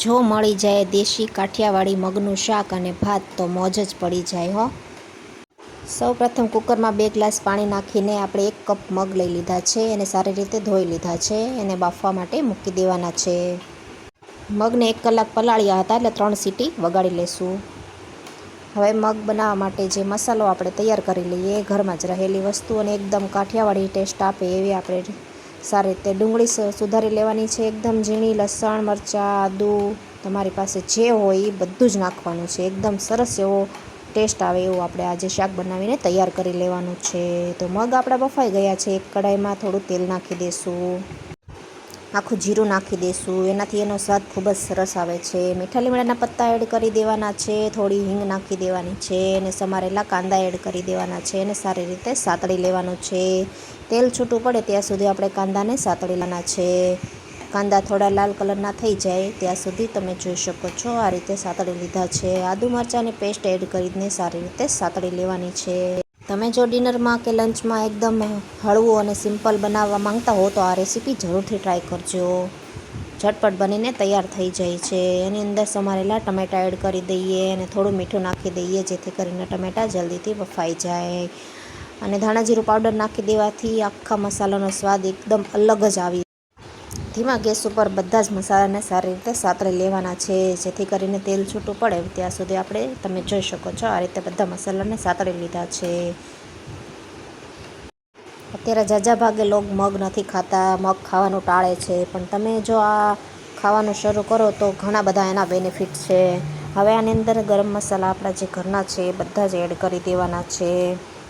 જો મળી જાય દેશી કાઠિયાવાડી મગનું શાક અને ભાત તો મોજ જ પડી જાય હો. સૌપ્રથમ કુકરમાં 2 ગ્લાસ પાણી નાખીને આપણે 1 કપ મગ લઈ લીધા છે અને સારી રીતે ધોઈ લીધા છે. એને બાફવા માટે મૂકી દેવાના છે. મગને 1 કલાક પલાળ્યા હતા એટલે 3 સીટી વગાડી લેશું. હવે મગ બનાવવા માટે જે મસાલો આપણે તૈયાર કરી લઈએ, ઘરમાં જ રહેલી વસ્તુ અને એકદમ કાઠિયાવાડી ટેસ્ટ આપે એવી આપણે સારી રીતે ડુંગળી સુધારી લેવાની છે, એકદમ ઝીણી. લસણ, મરચાં, આદું તમારી પાસે જે હોય એ બધું જ નાખવાનું છે. એકદમ સરસ એવો ટેસ્ટ આવે એવું આપણે આજે શાક બનાવીને તૈયાર કરી લેવાનું છે. તો મગ આપણા બફાઈ ગયા છે. એક કઢાઈમાં થોડું તેલ નાખી દઈશું, આખું જીરું નાખી દઈશું. એનાથી એનો સ્વાદ ખૂબ જ સરસ આવે છે. મીઠા લીમડાના પત્તા એડ કરી દેવાના છે, થોડી હિંગ નાખી દેવાની છે અને સમારેલા કાંદા એડ કરી દેવાના છે અને સારી રીતે સાતળી લેવાનું છે. તેલ છૂટું પડે ત્યાં સુધી આપણે કાંદાને સાતળી લેવાના છે. કાંદા થોડા લાલ કલરના થઈ જાય ત્યાં સુધી તમે જોઈ શકો છો આ રીતે સાતળી લીધા છે. આદુ મરચાંની પેસ્ટ એડ કરીને સારી રીતે સાતળી લેવાની છે. તમે જો ડિનરમાં કે લંચમાં એકદમ હળવું અને સિમ્પલ બનાવવા માંગતા હો તો આ રેસીપી જરૂરથી ટ્રાય કરજો. ઝટપટ બનીને તૈયાર થઈ જાય છે. એની અંદર સમારેલા ટમેટાં એડ કરી દઈએ અને થોડું મીઠું નાખી દઈએ જેથી કરીને ટમેટાં જલ્દીથી બફાઈ જાય. અને ધાણા જીરું પાવડર નાખી દેવાથી આખા મસાલાનો સ્વાદ એકદમ અલગ જ આવી. ધીમા ગેસ ઉપર બધા જ મસાલાને સારી રીતે સાતળી લેવાના છે જેથી કરીને તેલ છૂટું પડે ત્યાં સુધી આપણે તમે જોઈ શકો છો આ રીતે બધા મસાલાને સાતળી લીધા છે. અત્યારે ઝાઝા ભાગે લોક મગ નથી ખાતા, મગ ખાવાનું ટાળે છે, પણ તમે જો આ ખાવાનું શરૂ કરો તો ઘણા બધા એના બેનિફિટ છે. હવે આની અંદર ગરમ મસાલા આપણા જે ઘરના છે એ બધા જ એડ કરી દેવાના છે.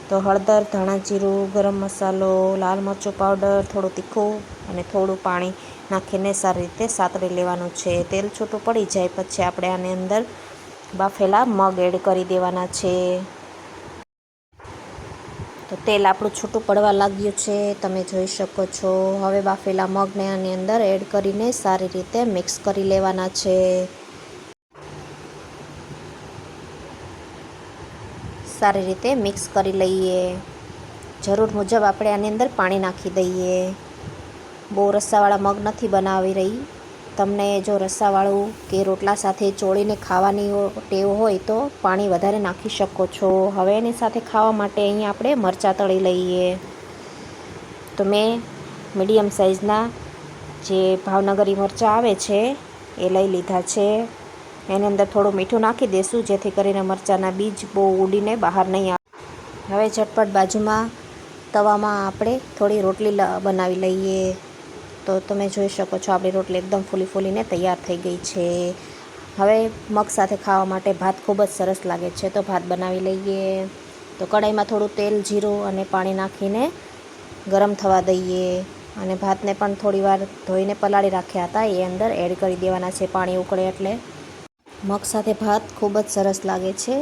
તો હળદર, ધાણા જીરું, ગરમ મસાલો, લાલ મરચું પાવડર, થોડું તીખું અને થોડું પાણી નાખીને સારી રીતે સાતળી લેવાનું છે. તેલ છૂટું પડી જાય પછી આપણે આની અંદર બાફેલા મગ એડ કરી દેવાના છે. તો તેલ આપણું છૂટું પડવા લાગ્યું છે, તમે જોઈ શકો છો. હવે બાફેલા મગને આની અંદર એડ કરીને સારી રીતે મિક્સ કરી લેવાના છે. સારી રીતે મિક્સ કરી લઈએ. જરૂર મુજબ આપણે આની અંદર પાણી નાખી દઈએ. બહુ રસાવાળા મગ નથી બનાવી રહી. તમને જો રસાવાળું કે રોટલા સાથે ચોળીને ખાવાની ટેવ હોય તો પાણી વધારે નાખી શકો છો. હવે એની સાથે ખાવા માટે અહીંયા આપણે મરચાં તળી લઈએ. તો મેં મીડિયમ સાઇઝના જે ભાવનગરી મરચાં આવે છે એ લઈ લીધા છે. એની અંદર થોડું મીઠું નાખી દઈશું જેથી કરીને મરચાંના બીજ બહુ ઉડીને બહાર નહીં આવે. હવે ઝટપટ બાજુમાં તવામાં આપણે થોડી રોટલી બનાવી લઈએ. તો તમે જોઈ શકો છો આપણી રોટલી એકદમ ફૂલીને તૈયાર થઈ ગઈ છે. હવે મગ સાથે ખાવા માટે ભાત ખૂબ જ સરસ લાગે છે તો ભાત બનાવી લઈએ. તો કઢાઈમાં થોડું તેલ, જીરું અને પાણી નાખીને ગરમ થવા દઈએ અને ભાતને પણ થોડીવાર ધોઈને પલાળી રાખ્યા હતા એ અંદર એડ કરી દેવાના છે. પાણી ઉકળે એટલે મગ સાથે ભાત ખૂબ જ સરસ લાગે છે.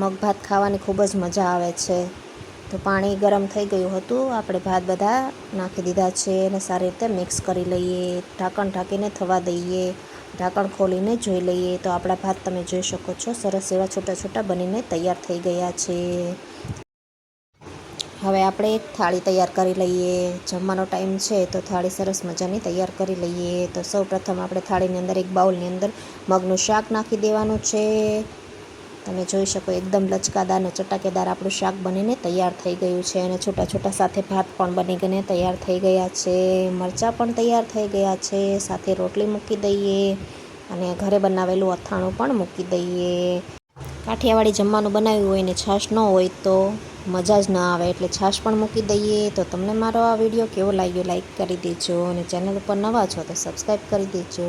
મગ ભાત ખાવાની ખૂબ જ મજા આવે છે. તો પાણી ગરમ થઈ ગયું હતું, આપણે ભાત બધા નાખી દીધા છે અને સારી રીતે મિક્સ કરી લઈએ. ઢાંકણ ઢાંકીને થવા દઈએ. ઢાંકણ ખોલીને જોઈ લઈએ તો આપણા ભાત તમે જોઈ શકો છો સરસ એવા છૂટા છૂટા બનીને તૈયાર થઈ ગયા છે. હવે આપણે એક થાળી તૈયાર કરી લઈએ. જમવાનો ટાઈમ છે તો થાળી સરસ મજાની તૈયાર કરી લઈએ. તો સૌપ્રથમ આપણે થાળીની અંદર એક બાઉલની અંદર મગનું શાક નાખી દેવાનું છે. તમે જોઈ શકો એકદમ લચકાદાર અને ચટાકેદાર આપણું શાક બનીને તૈયાર થઈ ગયું છે અને છૂટા છૂટા સાથે ભાત પણ બનીને તૈયાર થઈ ગયા છે. મરચાં પણ તૈયાર થઈ ગયા છે. સાથે રોટલી મૂકી દઈએ અને ઘરે બનાવેલું અથાણું પણ મૂકી દઈએ. કાઠિયાવાડી જમવાનું બનાવ્યું હોય ને છાશ ન હોય તો મજા જ ના આવે એટલે છાશ પણ મૂકી દઈએ. તો તમને મારો આ વિડીયો કેવો લાગ્યો લાઈક કરી દેજો અને ચેનલ ઉપર નવા છો તો સબસ્ક્રાઈબ કરી દેજો.